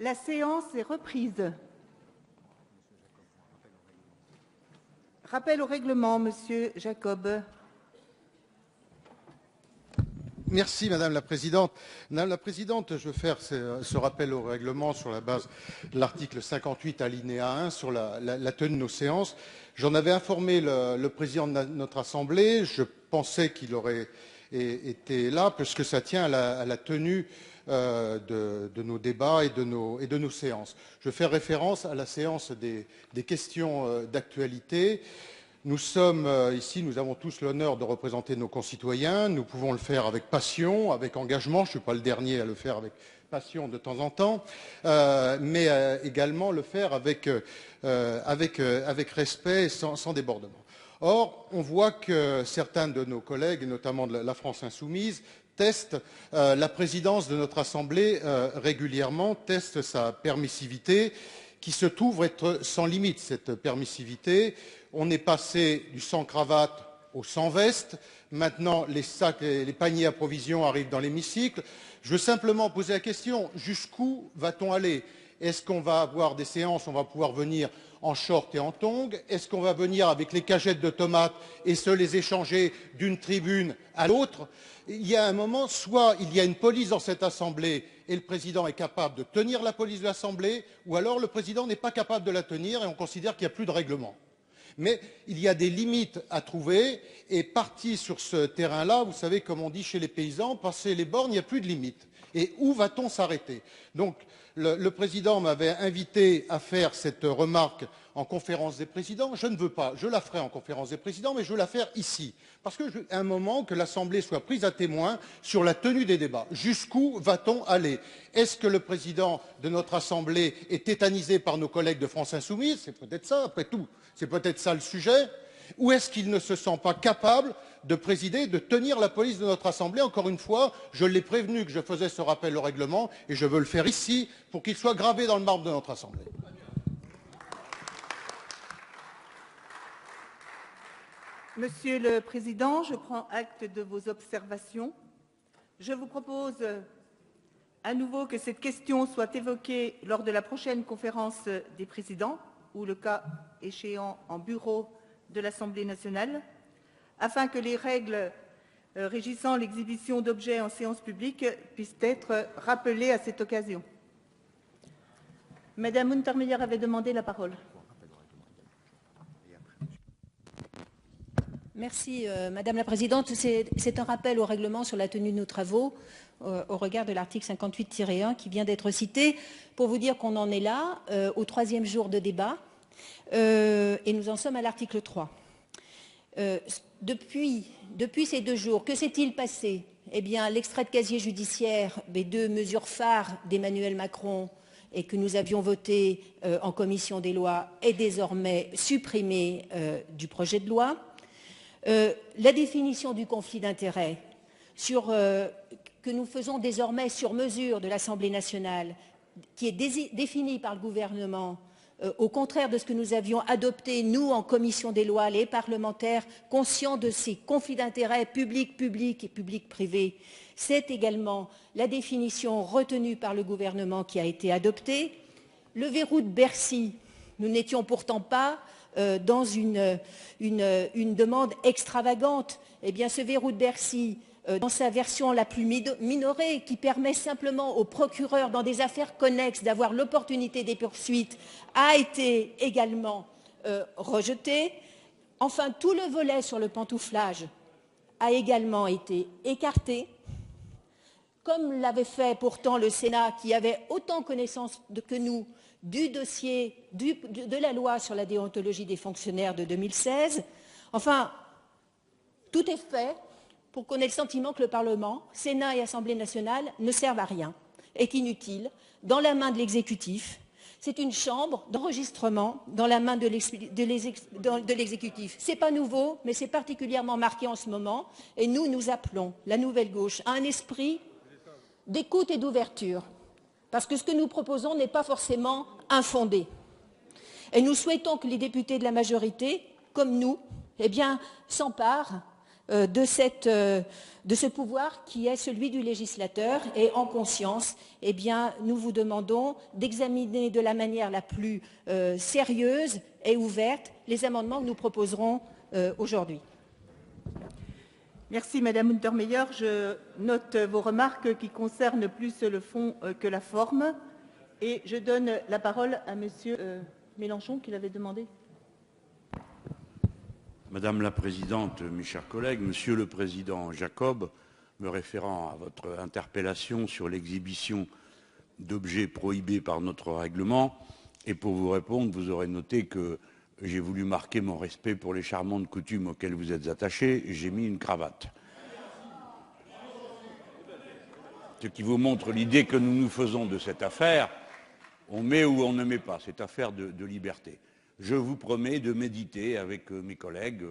La séance est reprise. Rappel au règlement, Monsieur Jacob. Merci Madame la Présidente. Madame la Présidente, je veux faire ce rappel au règlement sur la base de l'article 58 alinéa 1 sur la tenue de nos séances. J'en avais informé le président de notre Assemblée. Je pensais qu'il aurait été là puisque ça tient à la tenue de nos débats et de nos séances. Je fais référence à la séance des questions d'actualité. Nous sommes ici, nous avons tous l'honneur de représenter nos concitoyens. Nous pouvons le faire avec passion, avec engagement. Je ne suis pas le dernier à le faire avec passion de temps en temps, mais également le faire avec respect et sans débordement. Or, on voit que certains de nos collègues, et notamment de la France insoumise, testent la présidence de notre Assemblée régulièrement, testent sa permissivité, qui se trouve être sans limite, cette permissivité. On est passé du sans-cravate au sans-veste. Maintenant, les sacs et les paniers à provisions arrivent dans l'hémicycle. Je veux simplement poser la question, jusqu'où va-t-on aller? Est-ce qu'on va avoir des séances, on va pouvoir venir en short et en tongs? Est-ce qu'on va venir avec les cagettes de tomates et se les échanger d'une tribune à l'autre? Il y a un moment, soit il y a une police dans cette Assemblée et le président est capable de tenir la police de l'Assemblée, ou alors le président n'est pas capable de la tenir et on considère qu'il n'y a plus de règlement. Mais il y a des limites à trouver et parti sur ce terrain-là, vous savez, comme on dit chez les paysans, passer les bornes, il n'y a plus de limites. Et où va-t-on s'arrêter? Donc, le président m'avait invité à faire cette remarque en conférence des présidents. Je ne veux pas, je la ferai en conférence des présidents, mais je veux la faire ici. Parce qu'à un moment, que l'Assemblée soit prise à témoin sur la tenue des débats. Jusqu'où va-t-on aller? Est-ce que le président de notre Assemblée est tétanisé par nos collègues de France Insoumise? C'est peut-être ça, après tout. C'est peut-être ça le sujet. Ou est-ce qu'il ne se sent pas capable de présider, de tenir la police de notre Assemblée? Encore une fois, je l'ai prévenu que je faisais ce rappel au règlement et je veux le faire ici pour qu'il soit gravé dans le marbre de notre Assemblée. Monsieur le Président, je prends acte de vos observations. Je vous propose à nouveau que cette question soit évoquée lors de la prochaine conférence des présidents ou le cas échéant en bureau de l'Assemblée nationale, afin que les règles régissant l'exhibition d'objets en séance publique puissent être rappelées à cette occasion. Madame Muntermeyer avait demandé la parole. Merci, Madame la Présidente. C'est un rappel au règlement sur la tenue de nos travaux au regard de l'article 58-1 qui vient d'être cité pour vous dire qu'on en est là, au 3e jour de débat, et nous en sommes à l'article 3. Depuis ces 2 jours, que s'est-il passé? Eh bien, l'extrait de casier judiciaire des 2 mesures phares d'Emmanuel Macron et que nous avions voté en commission des lois est désormais supprimé du projet de loi. La définition du conflit d'intérêts que nous faisons désormais sur mesure de l'Assemblée nationale, qui est définie par le gouvernement, au contraire de ce que nous avions adopté, nous, en commission des lois, les parlementaires, conscients de ces conflits d'intérêts public-public et public-privé. C'est également la définition retenue par le gouvernement qui a été adoptée. Le verrou de Bercy, nous n'étions pourtant pas dans une demande extravagante. Eh bien, ce verrou de Bercy, dans sa version la plus minorée, qui permet simplement aux procureurs dans des affaires connexes d'avoir l'opportunité des poursuites, a été également rejeté. Enfin, tout le volet sur le pantouflage a également été écarté, comme l'avait fait pourtant le Sénat, qui avait autant connaissance que nous du dossier de la loi sur la déontologie des fonctionnaires de 2016. Enfin, tout est fait pour qu'on ait le sentiment que le Parlement, Sénat et Assemblée nationale, ne servent à rien, est inutile, dans la main de l'exécutif. C'est une chambre d'enregistrement dans la main de l'exécutif. Ce n'est pas nouveau, mais c'est particulièrement marqué en ce moment. Et nous appelons la nouvelle gauche à un esprit d'écoute et d'ouverture. Parce que ce que nous proposons n'est pas forcément infondé. Et nous souhaitons que les députés de la majorité, comme nous, eh bien, s'emparent de ce pouvoir qui est celui du législateur. Et en conscience, eh bien, nous vous demandons d'examiner de la manière la plus sérieuse et ouverte les amendements que nous proposerons aujourd'hui. Merci Madame Untermeyer. Je note vos remarques qui concernent plus le fond que la forme. Et je donne la parole à Monsieur Mélenchon qui l'avait demandé. Madame la Présidente, mes chers collègues, Monsieur le Président Jacob, me référant à votre interpellation sur l'exhibition d'objets prohibés par notre règlement, et pour vous répondre, vous aurez noté que j'ai voulu marquer mon respect pour les charmantes coutumes auxquelles vous êtes attachés, et j'ai mis une cravate. Ce qui vous montre l'idée que nous nous faisons de cette affaire. On met ou on ne met pas, c'est affaire de liberté. Je vous promets de méditer avec mes collègues,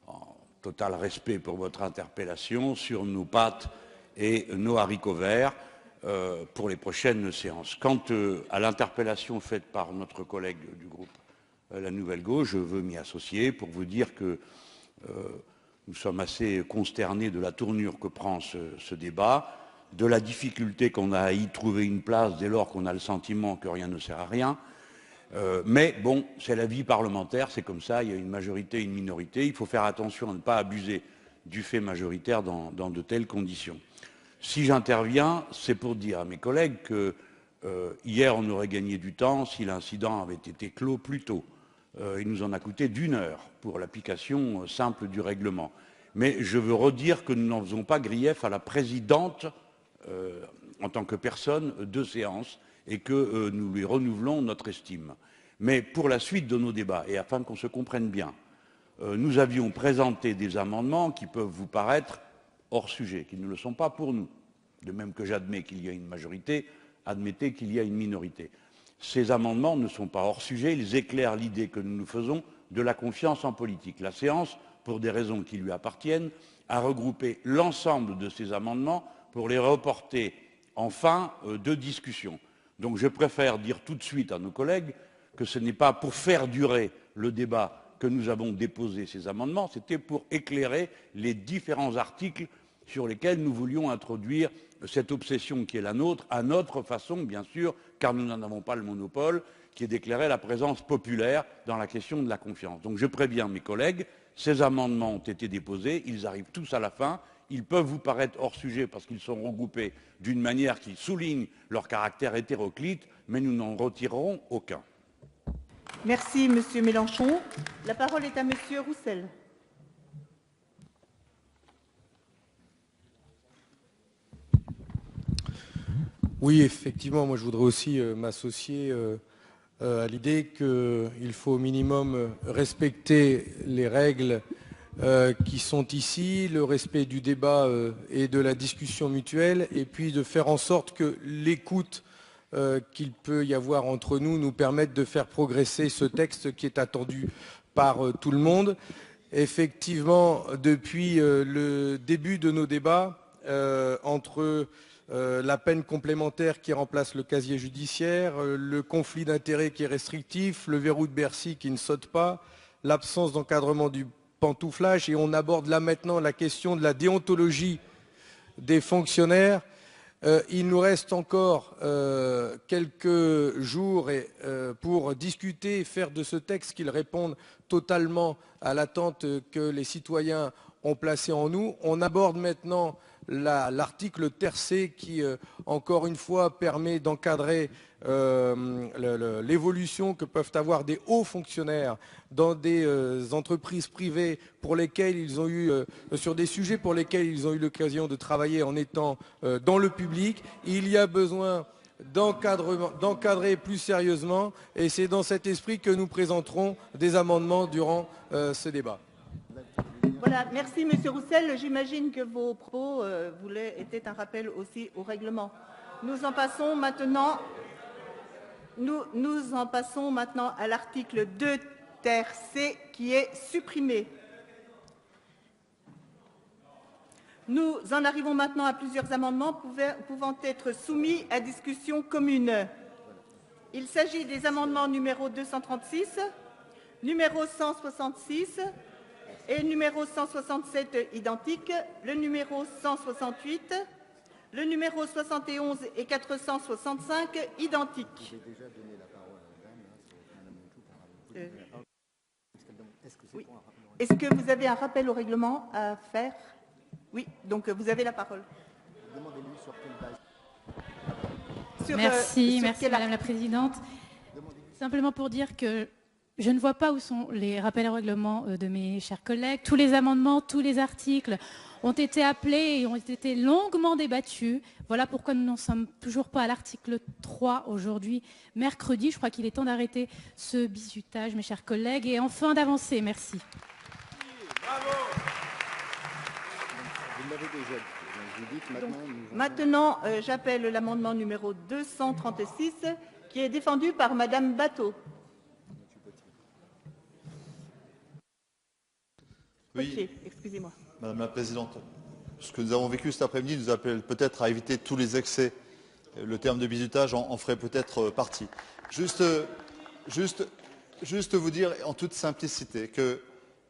en total respect pour votre interpellation, sur nos pâtes et nos haricots verts pour les prochaines séances. Quant à l'interpellation faite par notre collègue du groupe La Nouvelle Gauche, je veux m'y associer pour vous dire que nous sommes assez consternés de la tournure que prend ce débat, de la difficulté qu'on a à y trouver une place dès lors qu'on a le sentiment que rien ne sert à rien. Mais bon, c'est la vie parlementaire, c'est comme ça, il y a une majorité et une minorité. Il faut faire attention à ne pas abuser du fait majoritaire dans de telles conditions. Si j'interviens, c'est pour dire à mes collègues que hier, on aurait gagné du temps si l'incident avait été clos plus tôt. Il nous en a coûté d'1 heure pour l'application simple du règlement. Mais je veux redire que nous n'en faisons pas grief à la présidente en tant que personne de séance et que nous lui renouvelons notre estime. Mais pour la suite de nos débats, et afin qu'on se comprenne bien, nous avions présenté des amendements qui peuvent vous paraître hors sujet, qui ne le sont pas pour nous. De même que j'admets qu'il y a une majorité, admettez qu'il y a une minorité. Ces amendements ne sont pas hors sujet, ils éclairent l'idée que nous nous faisons de la confiance en politique. La séance, pour des raisons qui lui appartiennent, a regroupé l'ensemble de ces amendements pour les reporter en fin de discussion. Donc je préfère dire tout de suite à nos collègues que ce n'est pas pour faire durer le débat que nous avons déposé ces amendements, c'était pour éclairer les différents articles sur lesquels nous voulions introduire cette obsession qui est la nôtre, à notre façon, bien sûr, car nous n'en avons pas le monopole, qui est d'éclairer la présence populaire dans la question de la confiance. Donc je préviens mes collègues, ces amendements ont été déposés, ils arrivent tous à la fin, ils peuvent vous paraître hors sujet parce qu'ils sont regroupés d'une manière qui souligne leur caractère hétéroclite, mais nous n'en retirerons aucun. Merci Monsieur Mélenchon. La parole est à Monsieur Roussel. Oui, effectivement, moi je voudrais aussi m'associer à l'idée qu'il faut au minimum respecter les règles qui sont ici, le respect du débat et de la discussion mutuelle, et puis de faire en sorte que l'écoute qu'il peut y avoir entre nous permette de faire progresser ce texte qui est attendu par tout le monde. Effectivement, depuis le début de nos débats, entre la peine complémentaire qui remplace le casier judiciaire, le conflit d'intérêts qui est restrictif, le verrou de Bercy qui ne saute pas, l'absence d'encadrement du pantouflage, et on aborde là maintenant la question de la déontologie des fonctionnaires. Il nous reste encore quelques jours pour discuter et faire de ce texte qu'il réponde totalement à l'attente que les citoyens ont placée en nous. On aborde maintenant l'article tercé qui, encore une fois, permet d'encadrer l'évolution que peuvent avoir des hauts fonctionnaires dans des entreprises privées pour lesquelles ils ont eu, sur des sujets pour lesquels ils ont eu l'occasion de travailler en étant dans le public. Il y a besoin d'encadrer plus sérieusement, et c'est dans cet esprit que nous présenterons des amendements durant ce débat. Voilà, merci Monsieur Roussel. J'imagine que vos propos étaient un rappel aussi au règlement. Nous en passons maintenant à l'article 2 ter C qui est supprimé. Nous en arrivons maintenant à plusieurs amendements pouvant être soumis à discussion commune. Il s'agit des amendements numéro 236, numéro 166, et le numéro 167 identique, le numéro 168, le numéro 71 et 465 identiques. Oui. Est-ce que vous avez un rappel au règlement à faire? Oui, donc vous avez la parole. Demandez-lui sur quelle base. Merci Madame la Présidente. Simplement pour dire que je ne vois pas où sont les rappels au règlement de mes chers collègues. Tous les amendements, tous les articles ont été appelés et ont été longuement débattus. Voilà pourquoi nous n'en sommes toujours pas à l'article 3 aujourd'hui, mercredi. Je crois qu'il est temps d'arrêter ce bizutage, mes chers collègues, et enfin d'avancer. Merci. Bravo. Vous l'avez déjà dit. Vous dites maintenant, j'appelle l'amendement numéro 236 qui est défendu par Madame Batho. Oui, okay, excusez-moi. Madame la Présidente, ce que nous avons vécu cet après-midi nous appelle peut-être à éviter tous les excès. Le terme de bizutage en ferait peut-être partie. Juste vous dire en toute simplicité que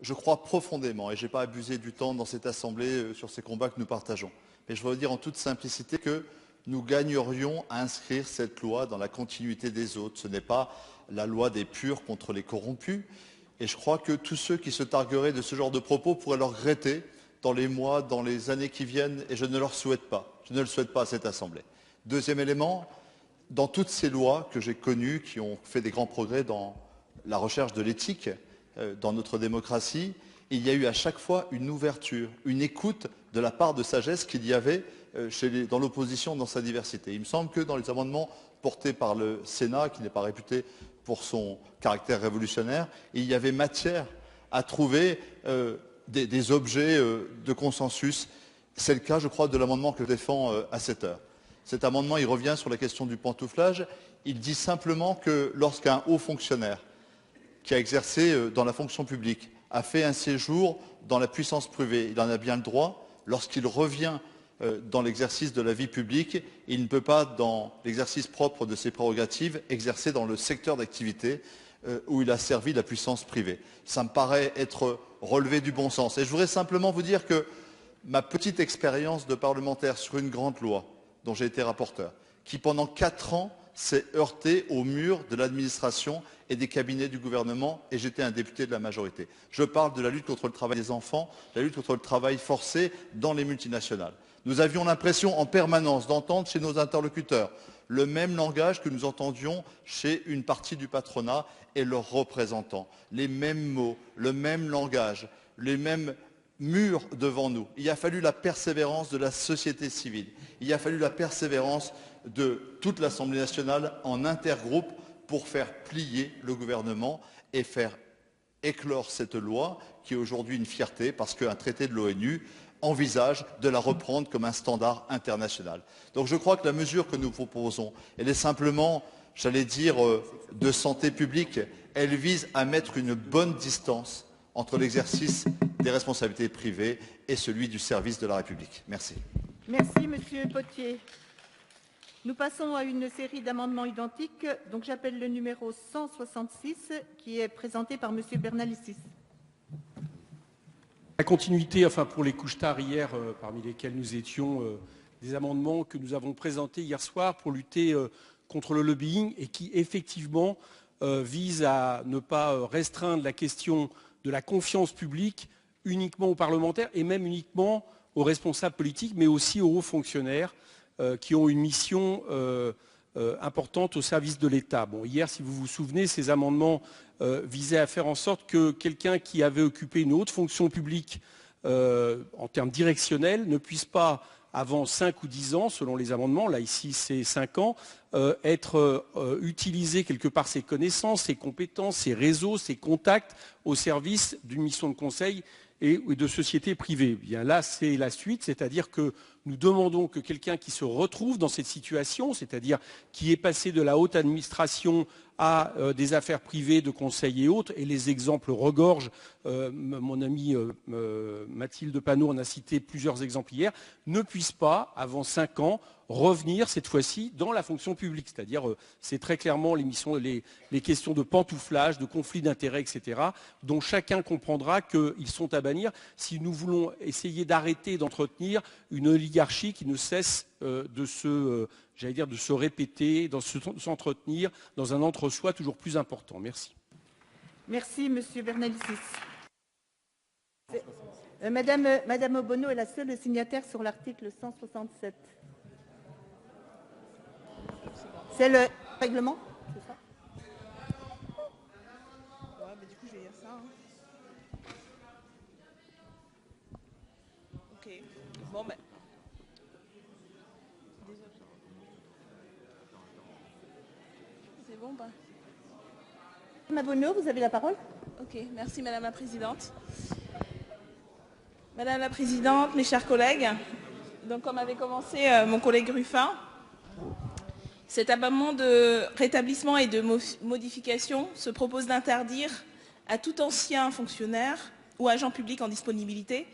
je crois profondément, et je n'ai pas abusé du temps dans cette Assemblée sur ces combats que nous partageons, mais je voudrais dire en toute simplicité que nous gagnerions à inscrire cette loi dans la continuité des autres. Ce n'est pas la loi des purs contre les corrompus. Et je crois que tous ceux qui se targueraient de ce genre de propos pourraient le regretter dans les mois, dans les années qui viennent, et je ne leur souhaite pas. Je ne le souhaite pas à cette Assemblée. Deuxième élément, dans toutes ces lois que j'ai connues, qui ont fait des grands progrès dans la recherche de l'éthique, dans notre démocratie, il y a eu à chaque fois une ouverture, une écoute de la part de sagesse qu'il y avait dans l'opposition dans sa diversité. Il me semble que dans les amendements portés par le Sénat, qui n'est pas réputé pour son caractère révolutionnaire, il y avait matière à trouver des objets de consensus. C'est le cas, je crois, de l'amendement que je défends à cette heure. Cet amendement, il revient sur la question du pantouflage. Il dit simplement que lorsqu'un haut fonctionnaire qui a exercé dans la fonction publique a fait un séjour dans la puissance privée, il en a bien le droit. Lorsqu'il revient dans l'exercice de la vie publique, il ne peut pas, dans l'exercice propre de ses prérogatives, exercer dans le secteur d'activité où il a servi la puissance privée. Ça me paraît être relevé du bon sens. Et je voudrais simplement vous dire que ma petite expérience de parlementaire sur une grande loi, dont j'ai été rapporteur, qui pendant 4 ans s'est heurtée au mur de l'administration et des cabinets du gouvernement, et j'étais un député de la majorité. Je parle de la lutte contre le travail des enfants, la lutte contre le travail forcé dans les multinationales. Nous avions l'impression en permanence d'entendre chez nos interlocuteurs le même langage que nous entendions chez une partie du patronat et leurs représentants. Les mêmes mots, le même langage, les mêmes murs devant nous. Il a fallu la persévérance de la société civile. Il a fallu la persévérance de toute l'Assemblée nationale en intergroupe pour faire plier le gouvernement et faire éclore cette loi qui est aujourd'hui une fierté parce qu'un traité de l'ONU envisage de la reprendre comme un standard international. Donc je crois que la mesure que nous proposons, elle est simplement, j'allais dire, de santé publique. Elle vise à mettre une bonne distance entre l'exercice des responsabilités privées et celui du service de la République. Merci. Merci, Monsieur Potier. Nous passons à une série d'amendements identiques. Donc j'appelle le numéro 166 qui est présenté par Monsieur Bernalicis. La continuité, enfin pour les couches tard hier, parmi lesquels nous étions, des amendements que nous avons présentés hier soir pour lutter contre le lobbying et qui effectivement visent à ne pas restreindre la question de la confiance publique uniquement aux parlementaires et même uniquement aux responsables politiques, mais aussi aux hauts fonctionnaires qui ont une mission importante au service de l'État. Bon, hier, si vous vous souvenez, ces amendements visaient à faire en sorte que quelqu'un qui avait occupé une haute fonction publique en termes directionnels ne puisse pas, avant 5 ou 10 ans, selon les amendements, là ici c'est 5 ans, être utilisé quelque part ses connaissances, ses compétences, ses réseaux, ses contacts au service d'une mission de conseil et de sociétés privées. Bien là, c'est la suite, c'est-à-dire que Nous demandons que quelqu'un qui se retrouve dans cette situation, c'est-à-dire qui est passé de la haute administration à des affaires privées, de conseil et autres, et les exemples regorgent. Mon amie Mathilde Panot en a cité plusieurs exemples hier, ne puisse pas, avant 5 ans, revenir cette fois-ci dans la fonction publique. C'est-à-dire, c'est très clairement les questions de pantouflage, de conflits d'intérêts, etc., dont chacun comprendra qu'ils sont à bannir si nous voulons essayer d'arrêter d'entretenir une oligarchie qui ne cesse de se répéter, de s'entretenir dans un entre-soi toujours plus important. Merci. Merci, Monsieur Bernalicis. Madame Obono est la seule signataire sur l'article 167. C'est le règlement, c'est ça? Ouais, mais du coup, je vais dire ça. Ok. Bon, ben. C'est bon, bah. Madame Obono, vous avez la parole. Ok, merci Madame la Présidente. Madame la Présidente, mes chers collègues, donc comme avait commencé mon collègue Ruffin, cet amendement de rétablissement et de modification se propose d'interdire à tout ancien fonctionnaire ou agent public en disponibilité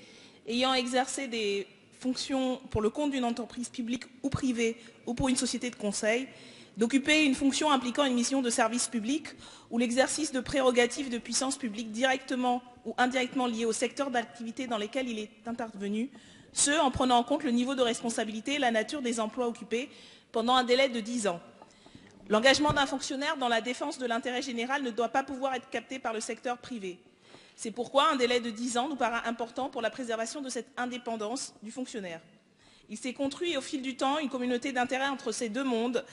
ayant exercé des fonctions pour le compte d'une entreprise publique ou privée ou pour une société de conseil d'occuper une fonction impliquant une mission de service public ou l'exercice de prérogatives de puissance publique directement ou indirectement liées au secteur d'activité dans lesquels il est intervenu, ce en prenant en compte le niveau de responsabilité et la nature des emplois occupés pendant un délai de 10 ans. L'engagement d'un fonctionnaire dans la défense de l'intérêt général ne doit pas pouvoir être capté par le secteur privé. C'est pourquoi un délai de 10 ans nous paraît important pour la préservation de cette indépendance du fonctionnaire. Il s'est construit au fil du temps une communauté d'intérêt entre ces deux mondes,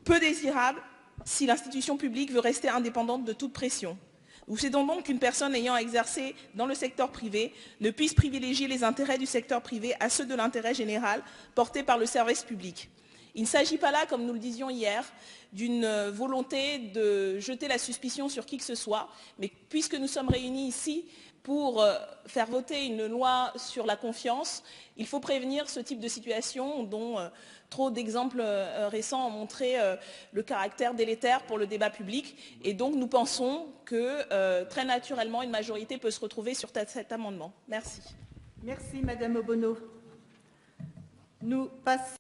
peu désirable si l'institution publique veut rester indépendante de toute pression. Nous cédons donc qu'une personne ayant exercé dans le secteur privé ne puisse privilégier les intérêts du secteur privé à ceux de l'intérêt général porté par le service public. Il ne s'agit pas là, comme nous le disions hier, d'une volonté de jeter la suspicion sur qui que ce soit, mais puisque nous sommes réunis ici pour faire voter une loi sur la confiance, il faut prévenir ce type de situation dont trop d'exemples récents ont montré le caractère délétère pour le débat public. Et donc nous pensons que très naturellement une majorité peut se retrouver sur cet amendement. Merci. Merci Madame Obono. Nous passons.